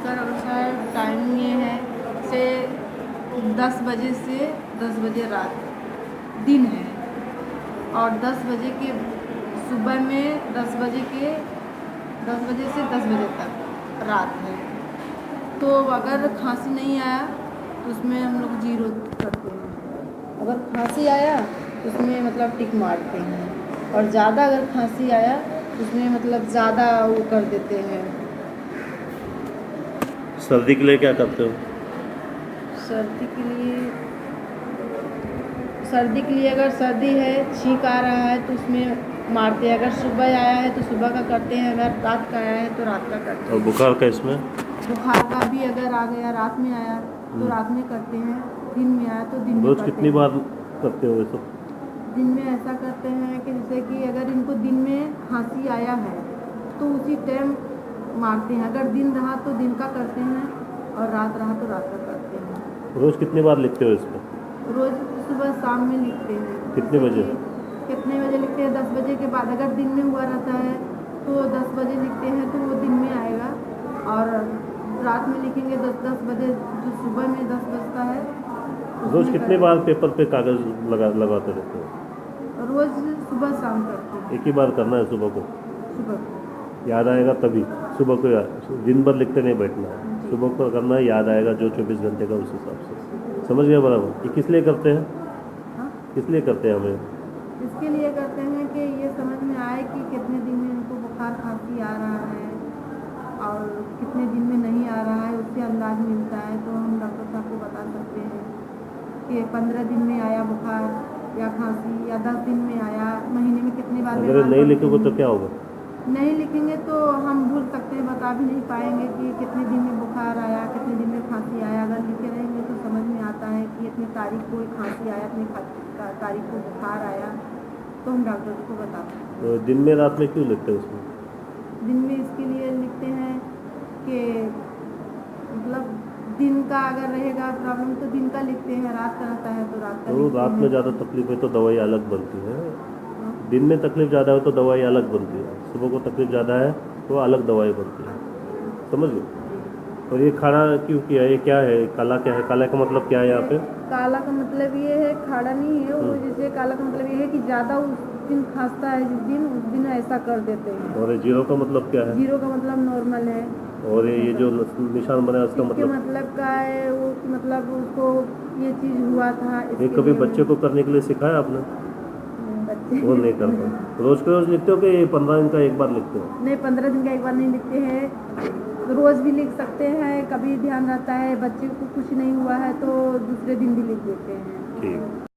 इसका अनुसार टाइम ये है से 10 बजे से 10 बजे रात दिन है, और 10 बजे के सुबह में 10 बजे से 10 बजे तक रात है। तो अगर खांसी नहीं आया तो उसमें हम लोग 0 करते हैं, अगर खांसी आया तो उसमें मतलब टिक मारते हैं, और ज़्यादा अगर खांसी आया तो उसमें मतलब ज़्यादा वो कर देते हैं। सर्दी के लिए क्या करते हो? सर्दी के लिए अगर सर्दी है, छींक आ रहा है तो उसमें मारते हैं। अगर सुबह आया है तो सुबह का करते हैं, अगर रात का आया है तो रात का करते हैं। और बुखार का इसमें? बुखार का भी अगर आ गया, रात में आया तो रात में करते हैं, दिन में आया तो दिन में रोज करते कितनी हैं। बार करते हो ये सब? दिन में ऐसा करते हैं कि जैसे कि अगर इनको दिन में खांसी आया है तो उसी टाइम मारते हैं, अगर दिन रहा तो दिन का करते हैं, और रात रहा तो रात का करते हैं। रोज कितनी बार लिखते हो इसमें? रोज़ सुबह शाम में लिखते हैं। कितने बजे? कितने बजे लिखते हैं? 10 बजे के बाद। अगर दिन में हुआ रहता है तो 10 बजे लिखते हैं तो वो दिन में आएगा, और रात में लिखेंगे 10 बजे, जो सुबह में 10 बजता है। रोज कितनी बार पेपर पे कागज लगाते रहते हो? रोज़ सुबह शाम करते हैं। एक ही बार करना है सुबह को? सुबह याद आएगा तभी। सुबह को दिन भर लिखते नहीं बैठना है, सुबह को करना है, याद आएगा जो 24 घंटे का उस हिसाब से। समझ गया बराबर? ये किस लिए करते हैं? हाँ, किस लिए करते हैं हमें? इसके लिए करते हैं कि ये समझ में आए कि कितने दिन में इनको बुखार खांसी आ रहा है और कितने दिन में नहीं आ रहा है, उससे अंदाज मिलता है। तो हम डॉक्टर साहब को बता सकते हैं कि 15 दिन में आया बुखार या खांसी, या 10 दिन में आया, महीने में कितनी बार। अगर नहीं लिखोगे तो क्या होगा? नहीं लिखेंगे तो हम भूल सकते हैं, बता भी नहीं पाएंगे कि कितने दिन में बुखार आया, कितने दिन में खांसी आया। अगर लिखे रहेंगे तो समझ में आता है कि इतनी तारीख को खांसी आया, इतनी तारीख को बुखार आया, तो हम डॉक्टर को बता सकते हैं। तो दिन में रात में क्यों लिखते हैं उसमें? दिन में इसके लिए लिखते हैं कि मतलब दिन का अगर रहेगा प्रॉब्लम तो दिन का लिखते हैं, रात का रहता है तो रात का तो लिखते रात में हैं। ज़्यादा तकलीफ है तो दवाई अलग बनती है, दिन में तकलीफ ज़्यादा है तो दवाई अलग बनती है, सुबह को तकलीफ ज़्यादा है तो अलग दवाई बनती है। समझ गए? और ये खाना क्यों किया है? ये क्या है? काला क्या है? काला का मतलब क्या है यहाँ पे? काला का मतलब ये है, खाड़ा नहीं है वो। जैसे काला का मतलब ये है कि ज़्यादा उस दिन खांसता है, उस दिन ऐसा कर देते हैं। और 0 का मतलब क्या है? 0 का मतलब नॉर्मल है। और ये जो निशान बना है उसका मतलब का है वो कि मतलब उसको ये चीज़ हुआ था। ये कभी बच्चे को करने के लिए सिखाया आपने? बच्चे वो नहीं करता। रोज के रोज लिखते हो कि 15 दिन का एक बार लिखते हो? नहीं, 15 दिन का एक बार नहीं लिखते हैं, रोज़ भी लिख सकते हैं। कभी ध्यान रहता है बच्चे को कुछ नहीं हुआ है तो दूसरे दिन भी लिख देते हैं। ठीक।